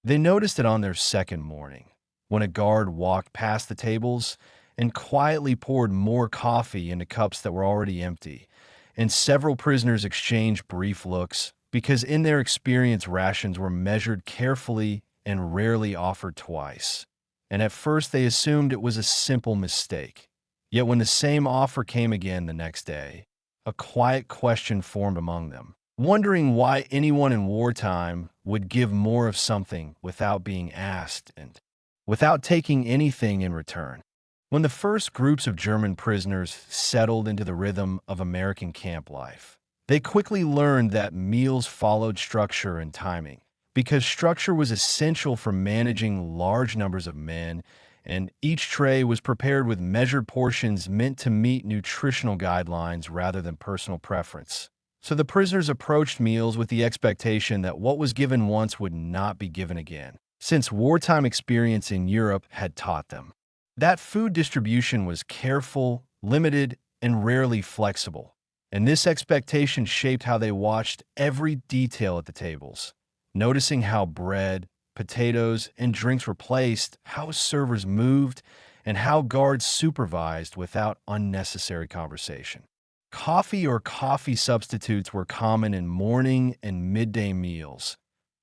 They noticed it on their second morning, when a guard walked past the tables and quietly poured more coffee into cups that were already empty, and several prisoners exchanged brief looks because in their experience rations were measured carefully and rarely offered twice. And at first they assumed it was a simple mistake. Yet when the same offer came again the next day, a quiet question formed among them, wondering why anyone in wartime would give more of something without being asked and without taking anything in return. When the first groups of German prisoners settled into the rhythm of American camp life, they quickly learned that meals followed structure and timing, because structure was essential for managing large numbers of men, and each tray was prepared with measured portions meant to meet nutritional guidelines rather than personal preference. So the prisoners approached meals with the expectation that what was given once would not be given again, since wartime experience in Europe had taught them. That food distribution was careful, limited, and rarely flexible, and this expectation shaped how they watched every detail at the tables, noticing how bread, potatoes, and drinks were placed, how servers moved, and how guards supervised without unnecessary conversation. Coffee or coffee substitutes were common in morning and midday meals,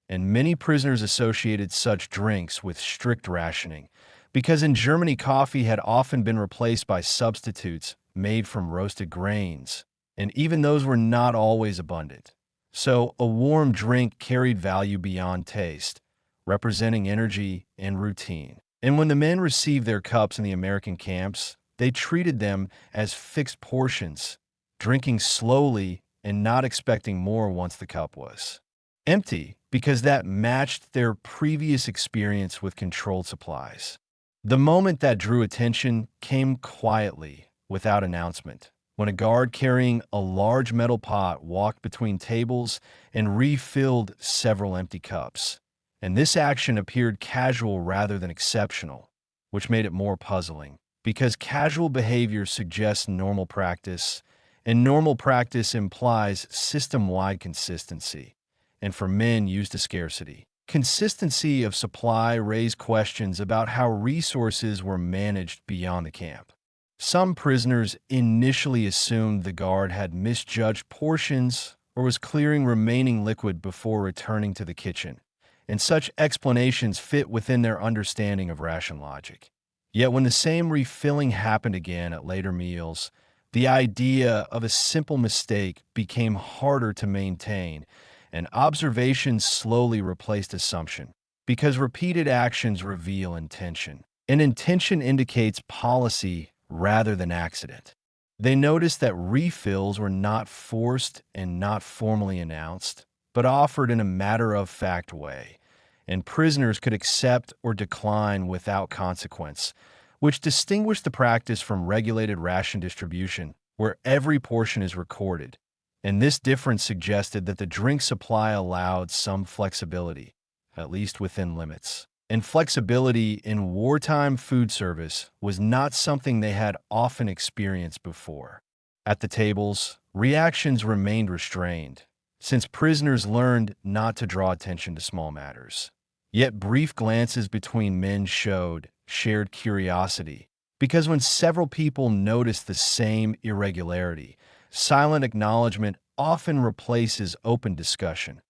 and many prisoners associated such drinks with strict rationing, because in Germany coffee had often been replaced by substitutes made from roasted grains, and even those were not always abundant. So a warm drink carried value beyond taste, representing energy and routine. And when the men received their cups in the American camps, they treated them as fixed portions, drinking slowly and not expecting more once the cup was empty, because that matched their previous experience with controlled supplies. The moment that drew attention came quietly, without announcement, when a guard carrying a large metal pot walked between tables and refilled several empty cups. And this action appeared casual rather than exceptional, which made it more puzzling, because casual behavior suggests normal practice, and normal practice implies system-wide consistency, and for men used to scarcity. Consistency of supply raised questions about how resources were managed beyond the camp. Some prisoners initially assumed the guard had misjudged portions or was clearing remaining liquid before returning to the kitchen, and such explanations fit within their understanding of ration logic. Yet when the same refilling happened again at later meals, the idea of a simple mistake became harder to maintain, and observation slowly replaced assumption, because repeated actions reveal intention, and intention indicates policy rather than accident. They noticed that refills were not forced and not formally announced, but offered in a matter-of-fact way, and prisoners could accept or decline without consequence, which distinguished the practice from regulated ration distribution, where every portion is recorded. And this difference suggested that the drink supply allowed some flexibility, at least within limits. And flexibility in wartime food service was not something they had often experienced before. At the tables, reactions remained restrained, since prisoners learned not to draw attention to small matters. Yet brief glances between men showed shared curiosity, because when several people noticed the same irregularity, silent acknowledgement often replaces open discussion,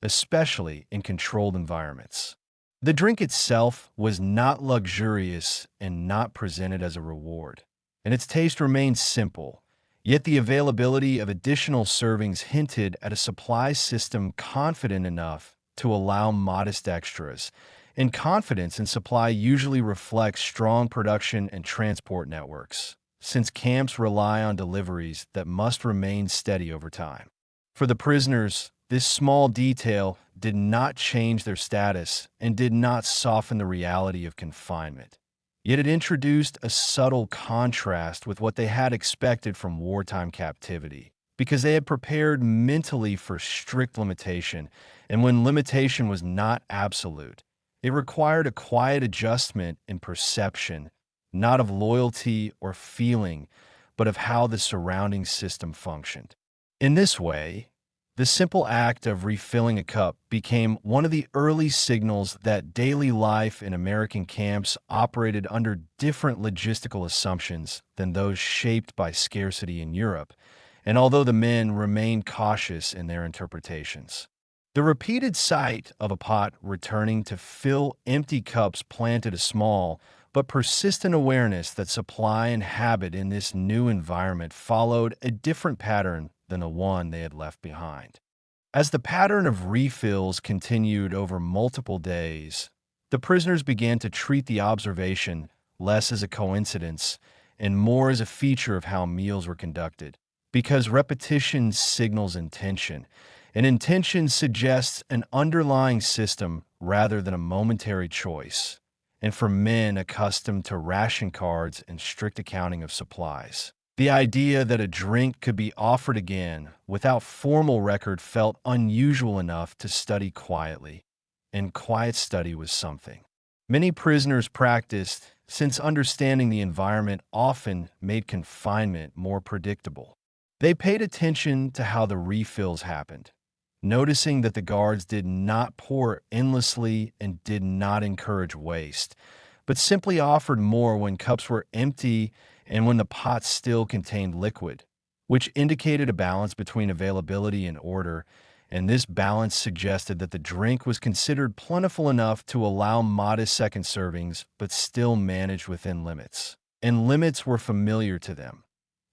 especially in controlled environments. The drink itself was not luxurious and not presented as a reward, and its taste remained simple, yet the availability of additional servings hinted at a supply system confident enough to allow modest extras, and confidence in supply usually reflects strong production and transport networks, since camps rely on deliveries that must remain steady over time. For the prisoners, this small detail did not change their status and did not soften the reality of confinement. Yet it introduced a subtle contrast with what they had expected from wartime captivity, because they had prepared mentally for strict limitation, and when limitation was not absolute, it required a quiet adjustment in perception, not of loyalty or feeling, but of how the surrounding system functioned. In this way, The simple act of refilling a cup became one of the early signals that daily life in American camps operated under different logistical assumptions than those shaped by scarcity in Europe, and although the men remained cautious in their interpretations. The repeated sight of a pot returning to fill empty cups planted a small but persistent awareness that supply and habit in this new environment followed a different pattern than the one they had left behind. As the pattern of refills continued over multiple days, the prisoners began to treat the observation less as a coincidence and more as a feature of how meals were conducted, because repetition signals intention, and intention suggests an underlying system rather than a momentary choice, and for men accustomed to ration cards and strict accounting of supplies, the idea that a drink could be offered again without formal record felt unusual enough to study quietly, and quiet study was something many prisoners practiced, since understanding the environment often made confinement more predictable. They paid attention to how the refills happened, noticing that the guards did not pour endlessly and did not encourage waste, but simply offered more when cups were empty and when the pot still contained liquid, which indicated a balance between availability and order, and this balance suggested that the drink was considered plentiful enough to allow modest second servings but still managed within limits. And limits were familiar to them,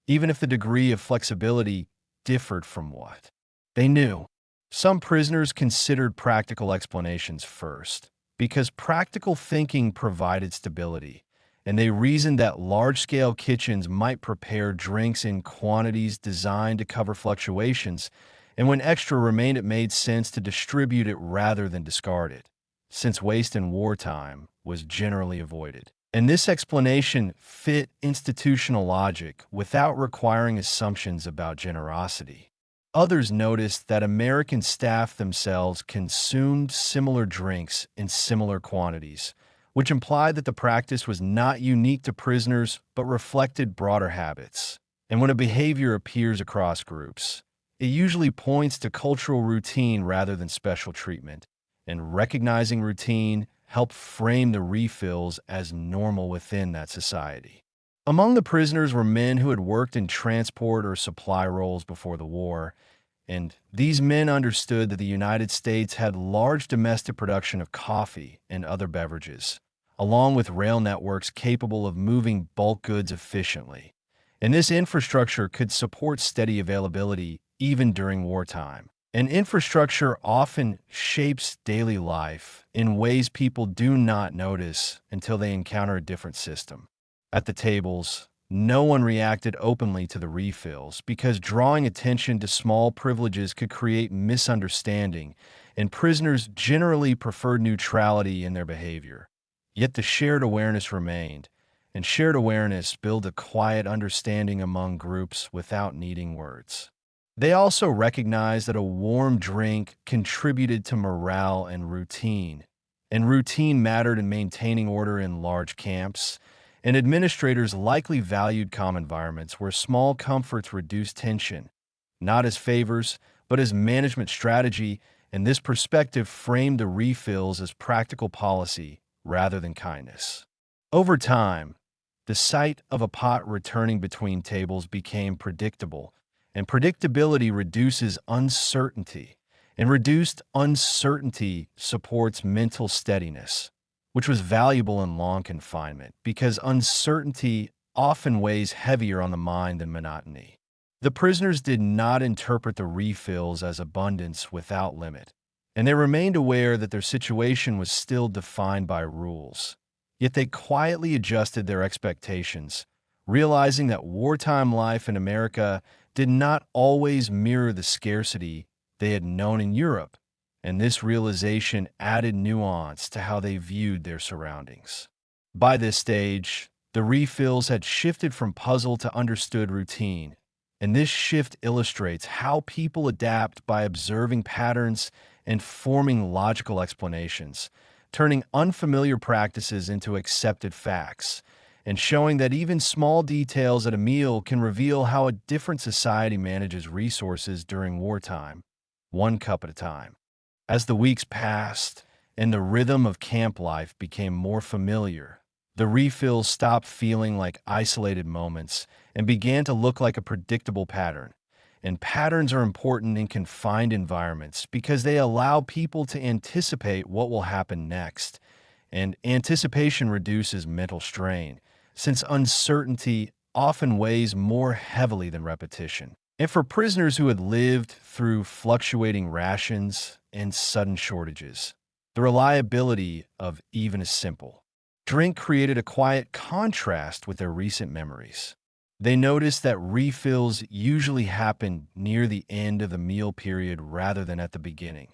even if the degree of flexibility differed from what they knew. Some prisoners considered practical explanations first, because practical thinking provided stability, and they reasoned that large-scale kitchens might prepare drinks in quantities designed to cover fluctuations, and when extra remained it made sense to distribute it rather than discard it, since waste in wartime was generally avoided. And this explanation fit institutional logic without requiring assumptions about generosity. Others noticed that American staff themselves consumed similar drinks in similar quantities, which implied that the practice was not unique to prisoners but reflected broader habits. And when a behavior appears across groups, it usually points to cultural routine rather than special treatment, and recognizing routine helped frame the refills as normal within that society. Among the prisoners were men who had worked in transport or supply roles before the war, and these men understood that the United States had large domestic production of coffee and other beverages, along with rail networks capable of moving bulk goods efficiently. And this infrastructure could support steady availability even during wartime. And infrastructure often shapes daily life in ways people do not notice until they encounter a different system. At the tables, no one reacted openly to the refills because drawing attention to small privileges could create misunderstanding, and prisoners generally preferred neutrality in their behavior. Yet the shared awareness remained, and shared awareness built a quiet understanding among groups without needing words. They also recognized that a warm drink contributed to morale and routine mattered in maintaining order in large camps, and administrators likely valued calm environments where small comforts reduced tension, not as favors, but as management strategy, and this perspective framed the refills as practical policy rather than kindness. Over time, the sight of a pot returning between tables became predictable, and predictability reduces uncertainty, and reduced uncertainty supports mental steadiness, which was valuable in long confinement because uncertainty often weighs heavier on the mind than monotony. The prisoners did not interpret the refills as abundance without limit, and they remained aware that their situation was still defined by rules. Yet they quietly adjusted their expectations, realizing that wartime life in America did not always mirror the scarcity they had known in Europe, and this realization added nuance to how they viewed their surroundings. By this stage, the refills had shifted from puzzle to understood routine, and this shift illustrates how people adapt by observing patterns and forming logical explanations, turning unfamiliar practices into accepted facts, and showing that even small details at a meal can reveal how a different society manages resources during wartime. one cup at a time. As the weeks passed and the rhythm of camp life became more familiar, the refills stopped feeling like isolated moments and began to look like a predictable pattern. And patterns are important in confined environments because they allow people to anticipate what will happen next. And anticipation reduces mental strain, since uncertainty often weighs more heavily than repetition. And for prisoners who had lived through fluctuating rations and sudden shortages, the reliability of even a simple drink created a quiet contrast with their recent memories. They noticed that refills usually happened near the end of the meal period rather than at the beginning,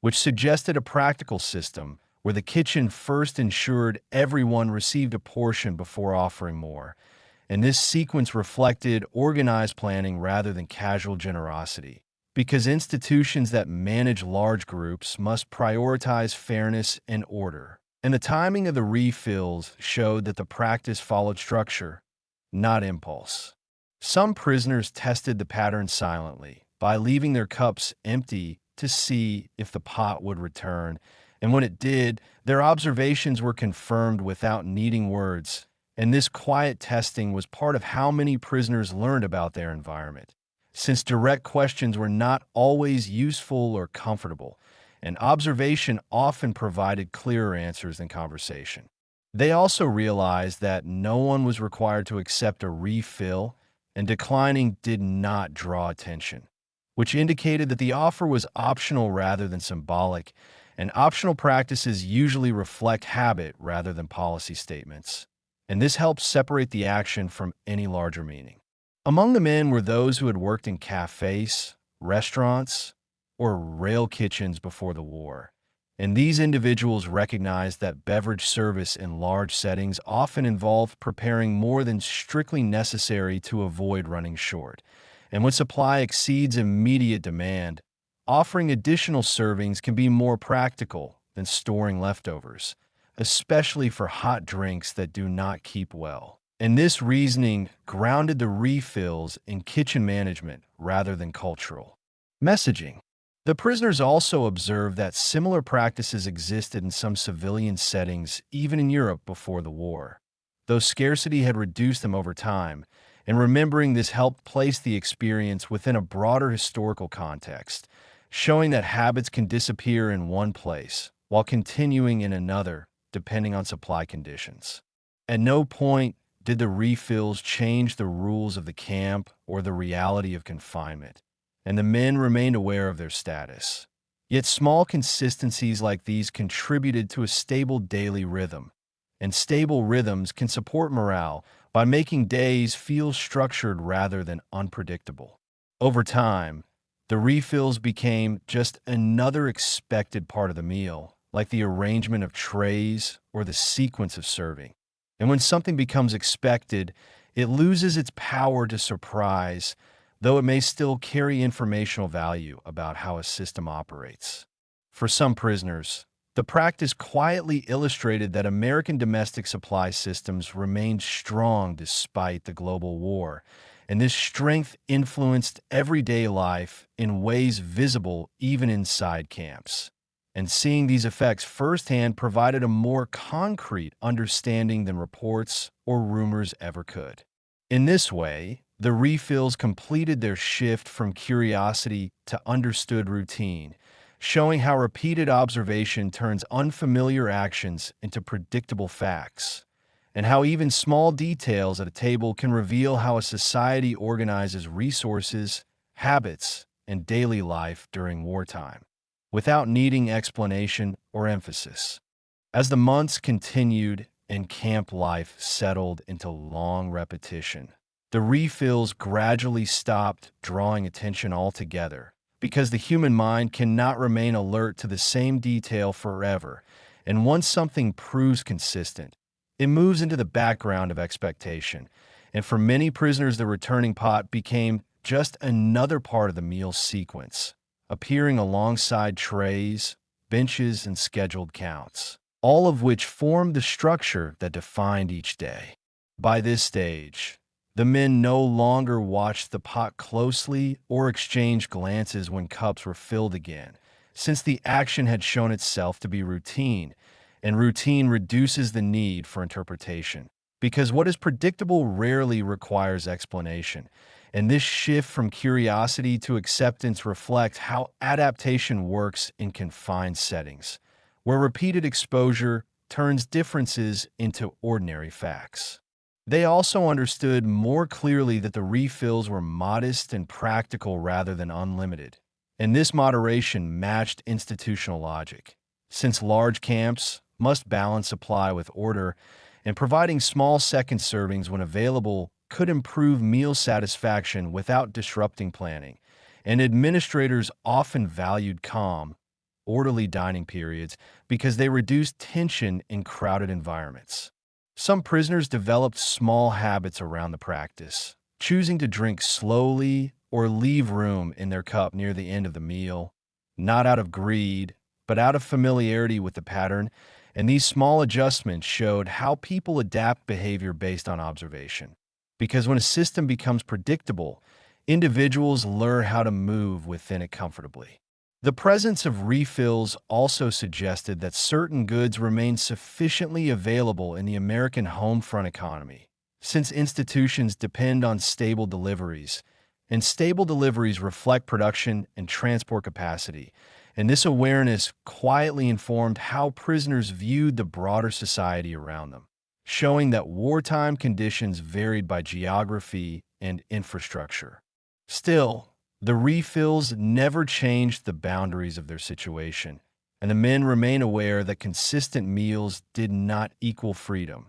which suggested a practical system where the kitchen first ensured everyone received a portion before offering more. And this sequence reflected organized planning rather than casual generosity, because institutions that manage large groups must prioritize fairness and order. And the timing of the refills showed that the practice followed structure, not impulse. Some prisoners tested the pattern silently by leaving their cups empty to see if the pot would return, and when it did, their observations were confirmed without needing words. And this quiet testing was part of how many prisoners learned about their environment, since direct questions were not always useful or comfortable, and observation often provided clearer answers than conversation. They also realized that no one was required to accept a refill, and declining did not draw attention, which indicated that the offer was optional rather than symbolic, and optional practices usually reflect habit rather than policy statements. And this helps separate the action from any larger meaning. Among the men were those who had worked in cafes, restaurants, or rail kitchens before the war. And these individuals recognized that beverage service in large settings often involved preparing more than strictly necessary to avoid running short. And when supply exceeds immediate demand, offering additional servings can be more practical than storing leftovers, especially for hot drinks that do not keep well. And this reasoning grounded the refills in kitchen management rather than cultural messaging. The prisoners also observed that similar practices existed in some civilian settings, even in Europe before the war, though scarcity had reduced them over time, and remembering this helped place the experience within a broader historical context, showing that habits can disappear in one place while continuing in another, depending on supply conditions. At no point did the refills change the rules of the camp or the reality of confinement, and the men remained aware of their status. Yet small consistencies like these contributed to a stable daily rhythm, and stable rhythms can support morale by making days feel structured rather than unpredictable. Over time, the refills became just another expected part of the meal, like the arrangement of trays or the sequence of serving. And when something becomes expected, it loses its power to surprise, though it may still carry informational value about how a system operates. For some prisoners, the practice quietly illustrated that American domestic supply systems remained strong despite the global war, and this strength influenced everyday life in ways visible even inside camps. And seeing these effects firsthand provided a more concrete understanding than reports or rumors ever could. In this way, the refills completed their shift from curiosity to understood routine, showing how repeated observation turns unfamiliar actions into predictable facts, and how even small details at a table can reveal how a society organizes resources, habits, and daily life during wartime, without needing explanation or emphasis. As the months continued and camp life settled into long repetition, the refills gradually stopped drawing attention altogether, because the human mind cannot remain alert to the same detail forever, and once something proves consistent, it moves into the background of expectation, and for many prisoners the returning pot became just another part of the meal sequence, appearing alongside trays, benches, and scheduled counts, all of which formed the structure that defined each day. By this stage, The men no longer watched the pot closely or exchanged glances when cups were filled again, since the action had shown itself to be routine, and routine reduces the need for interpretation. Because what is predictable rarely requires explanation, and this shift from curiosity to acceptance reflects how adaptation works in confined settings, where repeated exposure turns differences into ordinary facts. They also understood more clearly that the refills were modest and practical rather than unlimited, and this moderation matched institutional logic. Since large camps must balance supply with order, and providing small second servings when available could improve meal satisfaction without disrupting planning, and administrators often valued calm, orderly dining periods because they reduced tension in crowded environments. Some prisoners developed small habits around the practice, choosing to drink slowly or leave room in their cup near the end of the meal, not out of greed, but out of familiarity with the pattern, and these small adjustments showed how people adapt behavior based on observation. Because when a system becomes predictable, individuals learn how to move within it comfortably. The presence of refills also suggested that certain goods remained sufficiently available in the American home front economy, since institutions depend on stable deliveries, and stable deliveries reflect production and transport capacity, and this awareness quietly informed how prisoners viewed the broader society around them, showing that wartime conditions varied by geography and infrastructure. Still, the refills never changed the boundaries of their situation, and the men remain aware that consistent meals did not equal freedom.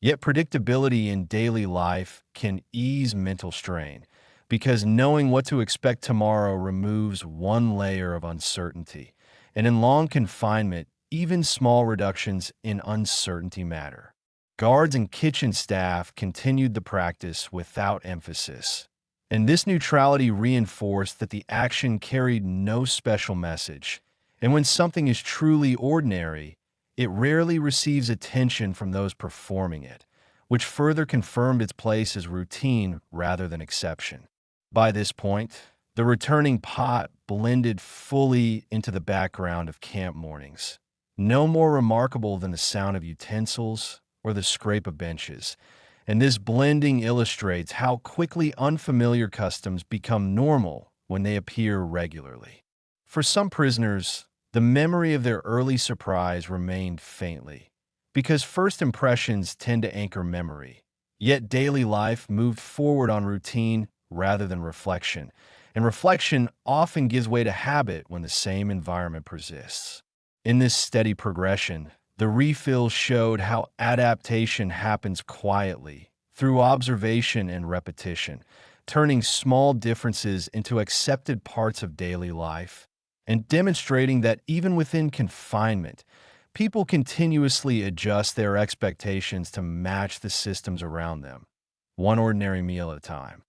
Yet predictability in daily life can ease mental strain, because knowing what to expect tomorrow removes one layer of uncertainty. And in long confinement, even small reductions in uncertainty matter. Guards and kitchen staff continued the practice without emphasis, and this neutrality reinforced that the action carried no special message. And when something is truly ordinary, it rarely receives attention from those performing it, which further confirmed its place as routine rather than exception. By this point, the returning pot blended fully into the background of camp mornings, no more remarkable than the sound of utensils or the scrape of benches. And this blending illustrates how quickly unfamiliar customs become normal when they appear regularly. For some prisoners, the memory of their early surprise remained faintly, because first impressions tend to anchor memory. Yet daily life moved forward on routine rather than reflection, and reflection often gives way to habit when the same environment persists. In this steady progression, the refill showed how adaptation happens quietly, through observation and repetition, turning small differences into accepted parts of daily life, and demonstrating that even within confinement, people continuously adjust their expectations to match the systems around them, one ordinary meal at a time.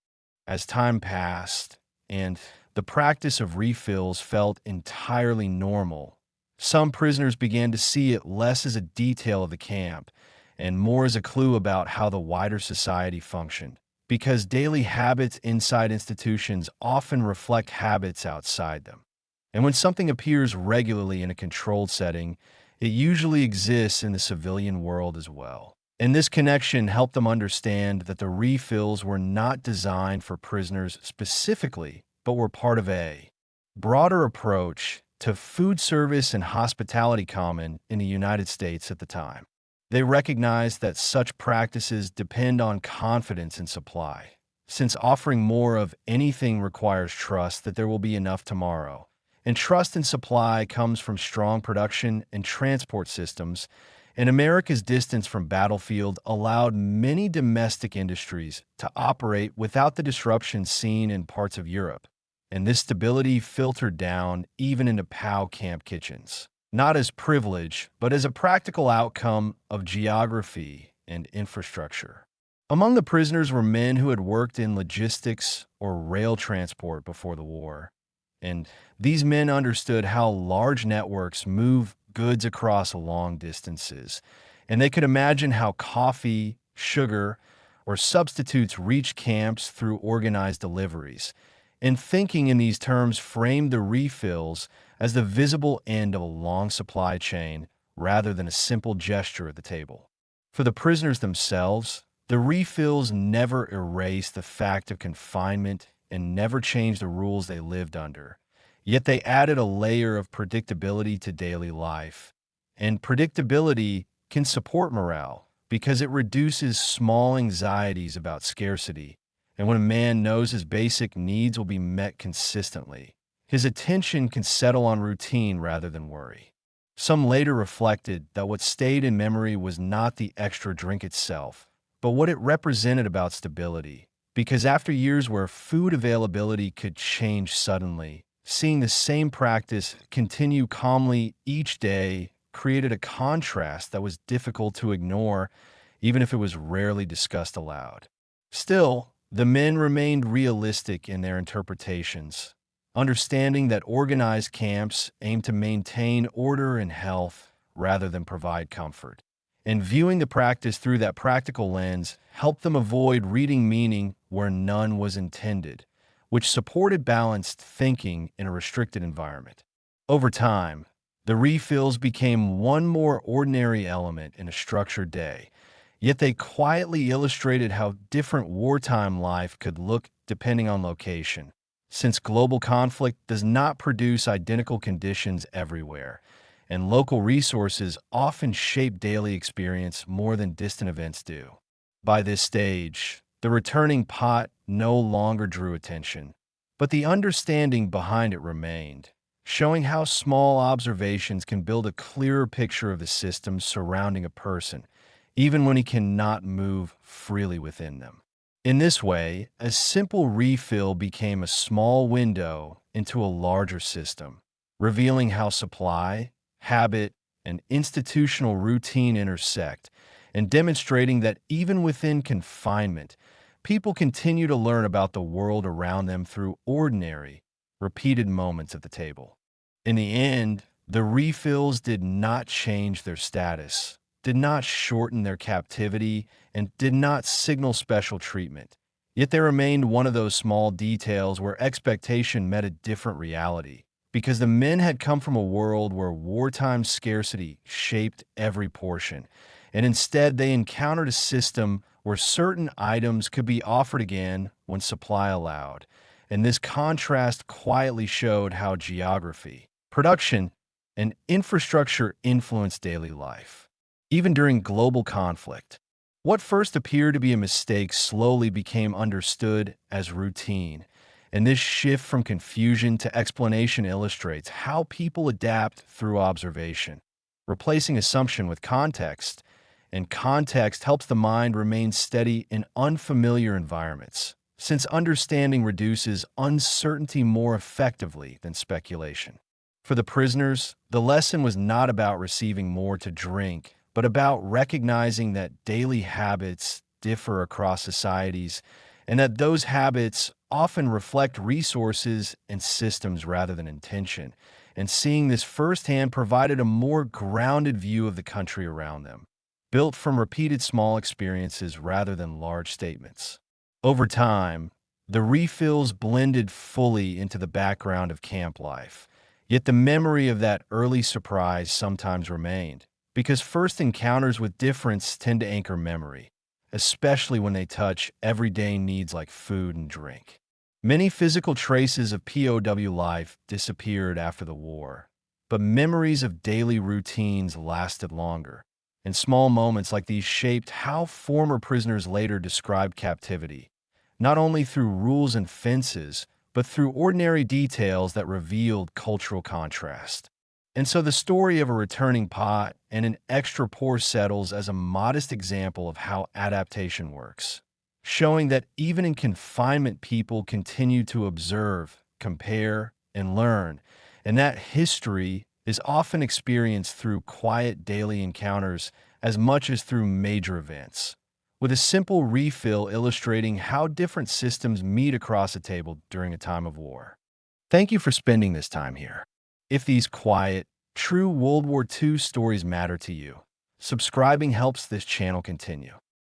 As time passed, and the practice of refills felt entirely normal, some prisoners began to see it less as a detail of the camp and more as a clue about how the wider society functioned, because daily habits inside institutions often reflect habits outside them. And when something appears regularly in a controlled setting, it usually exists in the civilian world as well. And this connection helped them understand that the refills were not designed for prisoners specifically, but were part of a broader approach to food service and hospitality common in the United States at the time. They recognized that such practices depend on confidence in supply, since offering more of anything requires trust that there will be enough tomorrow. And trust in supply comes from strong production and transport systems, and America's distance from battlefield allowed many domestic industries to operate without the disruption seen in parts of Europe. And this stability filtered down even into POW camp kitchens, not as privilege, but as a practical outcome of geography and infrastructure. Among the prisoners were men who had worked in logistics or rail transport before the war, and these men understood how large networks move goods across long distances, and they could imagine how coffee, sugar, or substitutes reached camps through organized deliveries, and thinking in these terms framed the refills as the visible end of a long supply chain rather than a simple gesture at the table. For the prisoners themselves, the refills never erased the fact of confinement and never changed the rules they lived under. Yet they added a layer of predictability to daily life. And predictability can support morale because it reduces small anxieties about scarcity. And when a man knows his basic needs will be met consistently, his attention can settle on routine rather than worry. Some later reflected that what stayed in memory was not the extra drink itself, but what it represented about stability. Because after years where food availability could change suddenly, seeing the same practice continue calmly each day created a contrast that was difficult to ignore, even if it was rarely discussed aloud. Still, the men remained realistic in their interpretations, understanding that organized camps aim to maintain order and health rather than provide comfort. And viewing the practice through that practical lens helped them avoid reading meaning where none was intended, which supported balanced thinking in a restricted environment. Over time, the refills became one more ordinary element in a structured day, yet they quietly illustrated how different wartime life could look depending on location. Since global conflict does not produce identical conditions everywhere, and local resources often shape daily experience more than distant events do. By this stage, the returning pot no longer drew attention, but the understanding behind it remained, showing how small observations can build a clearer picture of the systems surrounding a person, even when he cannot move freely within them. In this way, a simple refill became a small window into a larger system, revealing how supply, habit, and institutional routine intersect, and demonstrating that even within confinement, people continue to learn about the world around them through ordinary, repeated moments at the table. In the end, the refills did not change their status, did not shorten their captivity, and did not signal special treatment. Yet they remained one of those small details where expectation met a different reality, because the men had come from a world where wartime scarcity shaped every portion, and instead they encountered a system where certain items could be offered again when supply allowed. And this contrast quietly showed how geography, production, and infrastructure influenced daily life. Even during global conflict, what first appeared to be a mistake slowly became understood as routine, and this shift from confusion to explanation illustrates how people adapt through observation, replacing assumption with context, and context helps the mind remain steady in unfamiliar environments, since understanding reduces uncertainty more effectively than speculation. For the prisoners, the lesson was not about receiving more to drink, but about recognizing that daily habits differ across societies and that those habits often reflect resources and systems rather than intention. And seeing this firsthand provided a more grounded view of the country around them, built from repeated small experiences rather than large statements. Over time, the refills blended fully into the background of camp life, yet the memory of that early surprise sometimes remained, because first encounters with difference tend to anchor memory, especially when they touch everyday needs like food and drink. Many physical traces of POW life disappeared after the war, but memories of daily routines lasted longer, and small moments like these shaped how former prisoners later described captivity, not only through rules and fences, but through ordinary details that revealed cultural contrast. And so the story of a returning pot and an extra pour settles as a modest example of how adaptation works, showing that even in confinement people continue to observe, compare, and learn, and that history is often experienced through quiet daily encounters as much as through major events, with a simple refill illustrating how different systems meet across a table during a time of war. Thank you for spending this time here. If these quiet, true World War II stories matter to you, subscribing helps this channel continue.